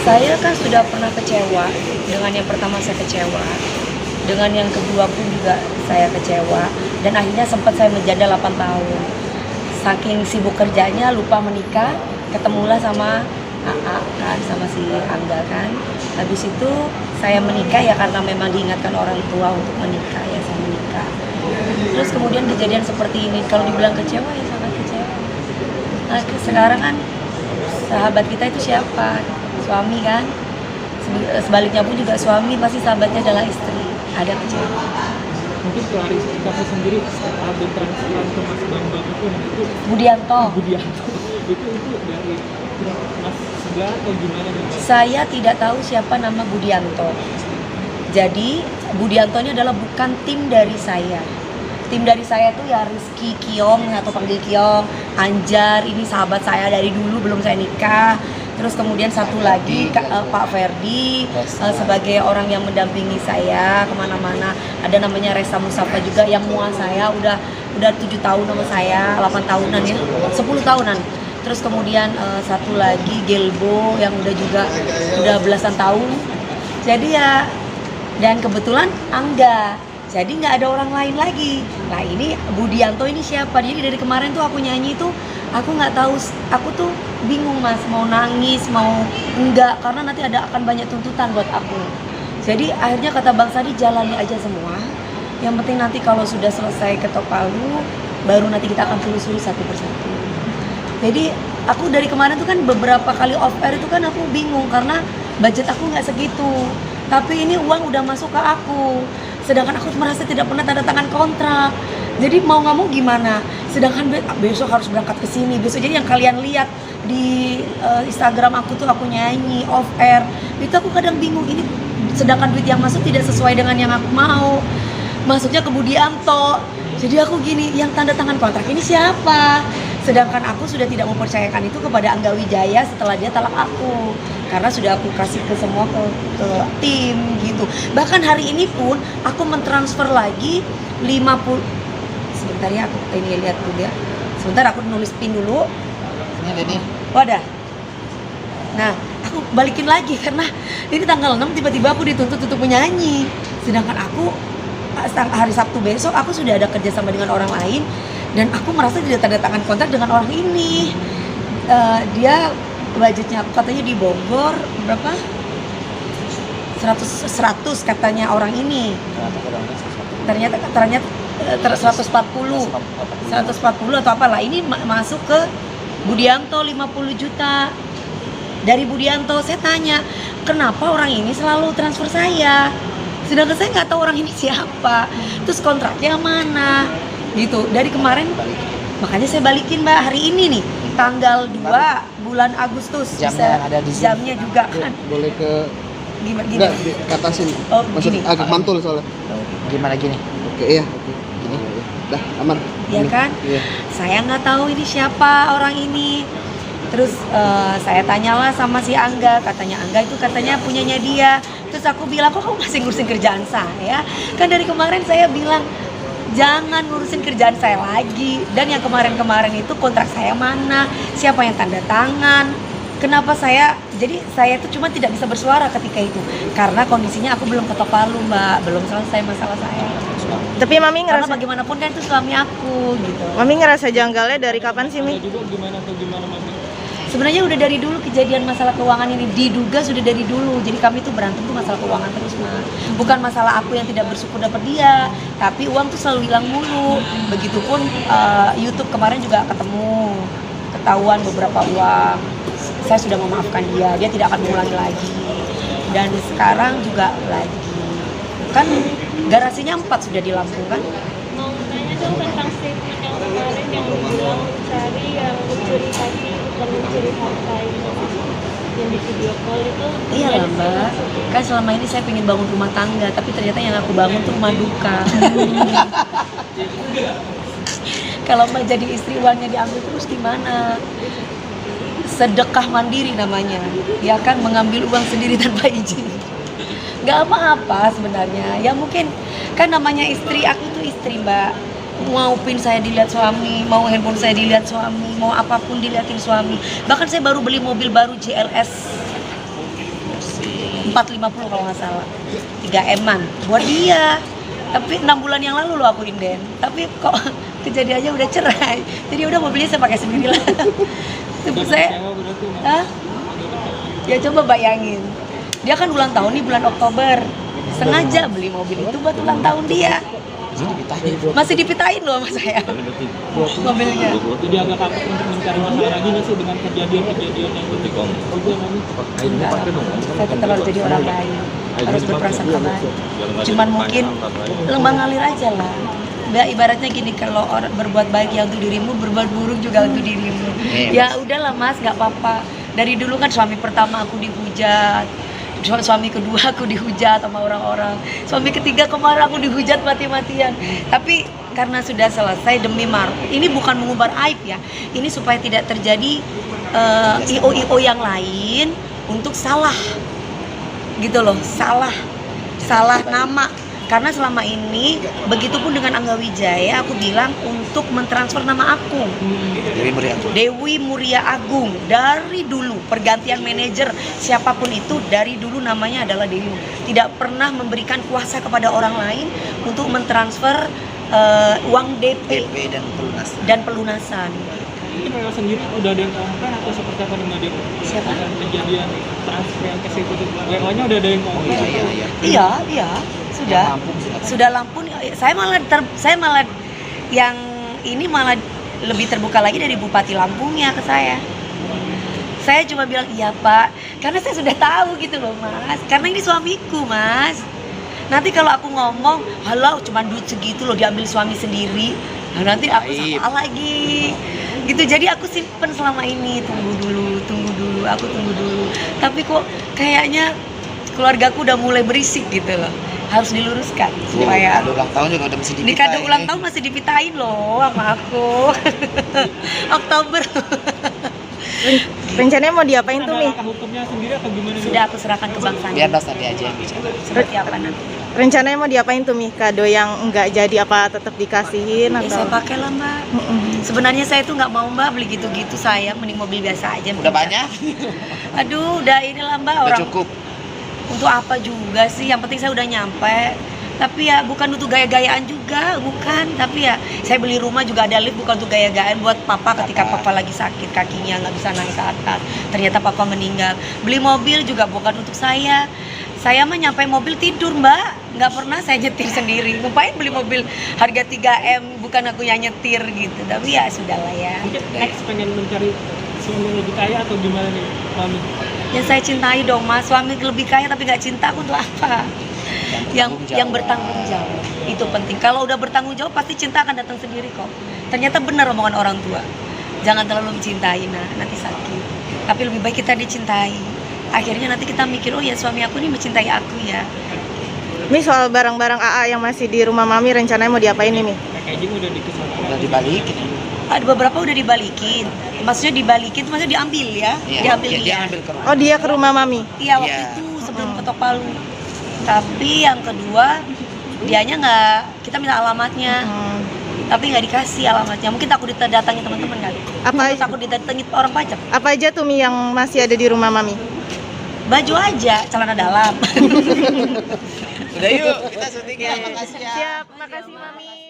Saya kan sudah pernah kecewa, dengan yang pertama saya kecewa, dengan yang kedua pun juga saya kecewa, dan akhirnya sempat saya menjanda 8 tahun. Saking sibuk kerjanya lupa menikah, ketemulah sama AA kan, sama si Angga kan. Habis itu saya menikah ya karena memang diingatkan orang tua untuk menikah, ya saya menikah. Terus kemudian kejadian seperti ini, kalau dibilang kecewa ya sangat kecewa. Nah, sekarang kan sahabat kita itu siapa? Suami kan. Sebaliknya pun juga suami pasti sahabatnya adalah istri. Ada kecewa. Mungkin Clarissa kamu sendiri setelah bertransferan ke Mas Bambang itu Budianto. itu dari Mas sebelah atau gimana nih? Saya tidak tahu siapa nama Budianto. Jadi Budianto ini adalah bukan tim dari saya. Tim dari saya tuh ya Rizky Kiong atau panggil Kiong, Anjar, ini sahabat saya dari dulu belum saya nikah. Terus kemudian satu lagi Pak Ferdi sebagai orang yang mendampingi saya kemana-mana. Ada namanya Resa Musafa juga yang mual saya udah 7 tahun sama saya, 8 tahunan ya, 10 tahunan. Terus kemudian satu lagi Gelbo yang udah belasan tahun. Jadi ya, dan kebetulan Angga. Jadi nggak ada orang lain lagi. Nah ini Budianto ini siapa? Jadi dari kemarin tuh aku nyanyi tuh aku nggak tahu, aku tuh bingung Mas, mau nangis mau enggak, karena nanti akan banyak tuntutan buat aku. Jadi akhirnya kata Bang Sadi, jalani aja semua. Yang penting nanti kalau sudah selesai ketok palu, baru nanti kita akan telusuri satu persatu. Jadi aku dari kemarin tuh kan beberapa kali off air itu kan aku bingung karena budget aku nggak segitu. Tapi ini uang udah masuk ke aku. Sedangkan aku merasa tidak pernah tanda tangan kontrak. Jadi mau nggak mau gimana? Sedangkan besok harus berangkat ke sini. Besok jadi yang kalian lihat di Instagram aku tuh aku nyanyi off air. Itu aku kadang bingung, ini sedangkan duit yang masuk tidak sesuai dengan yang aku mau. Masuknya ke Budianto. Jadi aku gini, yang tanda tangan kontrak ini siapa? Sedangkan aku sudah tidak mempercayakan itu kepada Angga Wijaya setelah dia talak aku. Karena sudah aku kasih ke semua ke tim gitu. Bahkan hari ini pun aku mentransfer lagi 50. Sebentar ya, aku ini lihat dulu ya. Sebentar aku nulis pin dulu. Ini ada nih. Wadah. Nah, aku balikin lagi karena ini tanggal 6 tiba-tiba aku dituntut untuk menyanyi. Sedangkan aku hari Sabtu besok aku sudah ada kerja sama dengan orang lain dan aku merasa tidak tanda tangan kontrak dengan orang ini. Dia budgetnya aku katanya di Bogor berapa? 100 katanya orang ini. Ternyata 140 atau apalah. Ini masuk ke Budianto 50 juta. Dari Budianto saya tanya, kenapa orang ini selalu transfer saya? Sedangkan saya nggak tahu orang ini siapa. Terus kontraknya mana? Gitu. Dari kemarin makanya saya balikin Mbak hari ini nih, tanggal 2 bulan Agustus. Jamnya ada di sini. Jamnya juga kan. Boleh ke Gimana gini? enggak di katasin. Oh, Maksud gini. agak mantul soalnya. Gimana gini? Oke ya. Gini. Dah aman. Ya Ini. kan? Iya. Saya nggak tahu ini siapa orang ini. Terus saya tanyalah sama si Angga, katanya Angga itu katanya punyanya dia. Terus aku bilang, kok kamu masih ngurusin kerjaan saya? Kan dari kemarin saya bilang jangan ngurusin kerjaan saya lagi. Dan yang kemarin-kemarin itu kontrak saya mana? Siapa yang tanda tangan? Kenapa jadi saya tuh cuma tidak bisa bersuara ketika itu karena kondisinya aku belum ketok palu Mbak, belum selesai masalah saya. Tapi Mami Karena ngerasa, bagaimanapun kan itu suami aku gitu. Mami ngerasa janggalnya dari kapan sih, Mi? Ada juga gimana Mami? Sebenarnya udah dari dulu kejadian masalah keuangan ini, diduga sudah dari dulu. Jadi kami tuh berantem tuh masalah keuangan terus Mas. Bukan masalah aku yang tidak bersyukur dapat dia, tapi uang tuh selalu hilang mulu. Begitupun YouTube kemarin juga ketahuan beberapa uang. Saya sudah memaafkan dia tidak akan mengulangi lagi. Dan sekarang juga lagi. Kan garasinya 4 sudah di Lampung kan? Mau nanya dong tentang statement yang kemarin yang bilang cari yang mencuri hati bukan mencuri harta itu, yang di video call itu. Iya lah Mbak, kan selama ini saya pengen bangun rumah tangga, tapi ternyata yang aku bangun tuh rumah duka. Kalau Mbak jadi istri uangnya diambil terus gimana? Sedekah mandiri namanya, ya kan, mengambil uang sendiri tanpa izin. Gak apa-apa sebenarnya, ya mungkin kan namanya istri, aku tuh istri Mbak. Mau pin saya dilihat suami, mau handphone saya dilihat suami, mau apapun dilihatin suami. Bahkan saya baru beli mobil baru GLS 450 kalau nggak salah, 3M-an buat dia. Tapi 6 bulan yang lalu loh aku inden, tapi kok kejadiannya udah cerai, jadi udah mobilnya saya pakai sendiri lah. Terus saya, Hah? Ya coba bayangin, dia kan ulang tahun nih bulan Oktober, sengaja beli mobil itu buat ulang tahun dia. Masih dipitain loh sama saya mobilnya. Jadi agak takut untuk mencari masalah lagi nggak sih dengan kejadian-kejadian yang Saya tetap harus jadi orang baik, harus berprasangka baik. Cuman mungkin lembah ngalir aja lah. Ya, ibaratnya gini, kalau orang berbuat baik ya untuk dirimu, berbuat buruk juga untuk dirimu. Ya udahlah mas, nggak apa-apa. Dari dulu kan suami pertama aku dihujat, suami kedua aku dihujat sama orang-orang, suami ketiga kemarin aku dihujat mati-matian. Tapi karena sudah selesai demi ini bukan mengumbar aib ya, ini supaya tidak terjadi IO yang lain untuk salah gitu loh, salah nama. Karena selama ini, begitupun dengan Angga Wijaya, aku bilang untuk mentransfer nama aku Dewi Muria Agung. Dari dulu, pergantian manajer siapapun itu, dari dulu namanya adalah Dewi. Tidak pernah memberikan kuasa kepada orang lain untuk mentransfer uang DP dan pelunasan. Ini mereka sendiri udah ada yang komplain atau seperti apa dengan dia? Siapa? Kejadian transfer yang ke situ, WO-nya udah ada yang komplain? Iya, sudah lampu. Saya malah yang ini malah lebih terbuka lagi dari Bupati Lampungnya ke saya. Saya cuma bilang iya Pak, karena saya sudah tahu gitu loh Mas. Karena ini suamiku Mas. Nanti kalau aku ngomong, halau cuma duit segitu loh diambil suami sendiri, nah, nanti aku salah lagi. Gitu, jadi aku simpen selama ini, tunggu dulu, aku tunggu dulu. Tapi kok kayaknya keluargaku udah mulai berisik gitu loh. Harus diluruskan supaya kado ulang tahun juga udah masih dipitain. Ini kado ulang tahun masih dipitain loh sama aku. Oktober. Rencananya mau diapain tuh Mi? Ada hukumnya sendiri atau gimana? Sudah aku serahkan ke Bang Sandi. Biar Mas tadi aja yang bicara. Seperti apa nanti? Rencananya mau diapain tuh Mi? Kado yang enggak jadi apa tetap dikasihin Ya saya atau? pakai lah Mbak. Sebenarnya saya tuh nggak mau Mbak beli gitu-gitu, saya mending mobil biasa aja. Udah banyak? Aduh, udah inilah Mbak, Udah orang cukup. untuk apa juga sih, yang penting saya udah nyampe. Tapi ya bukan untuk gaya-gayaan juga, bukan. Tapi ya saya beli rumah juga ada lift bukan untuk gaya-gayaan, buat papa ketika papa lagi sakit kakinya nggak bisa naik ke atas, ternyata papa meninggal. Beli mobil juga bukan untuk saya mah nyampe mobil tidur Mbak, nggak pernah saya nyetir sendiri. Ngapain beli mobil harga 3M, bukan aku yang nyetir gitu. Tapi ya sudahlah ya. Mungkin next pengen mencari suami yang lebih kaya atau gimana nih Mami? Yang saya cintai dong Mas, suami lebih kaya tapi nggak cinta aku untuk apa? Yang bertanggung jawab itu penting. Kalau udah bertanggung jawab pasti cinta akan datang sendiri kok. Ternyata benar omongan orang tua, jangan terlalu mencintai, nah nanti sakit. Tapi lebih baik kita dicintai. Akhirnya nanti kita mikir, oh ya suami aku ini mencintai aku ya. Mi, soal barang-barang AA yang masih di rumah Mami rencananya mau diapain nih Mi? Packaging udah dikesana. Udah dibalikin. Ada beberapa udah dibalikin. Maksudnya dibalikin, maksudnya diambil ya. Diambil dia ambil ke rumah. Oh, dia ke rumah Mami? Iya, waktu itu sebelum ketok palu. Tapi yang kedua, dianya nggak, kita minta alamatnya. Tapi nggak dikasih alamatnya. Mungkin takut didatangi teman-teman kali. Takut didatangi orang pajak. Apa aja tuh Mi yang masih ada di rumah Mami? Baju aja, celana dalam. Udah yuk, kita syuting ya. Makasih ya. Siap, makasih Mami.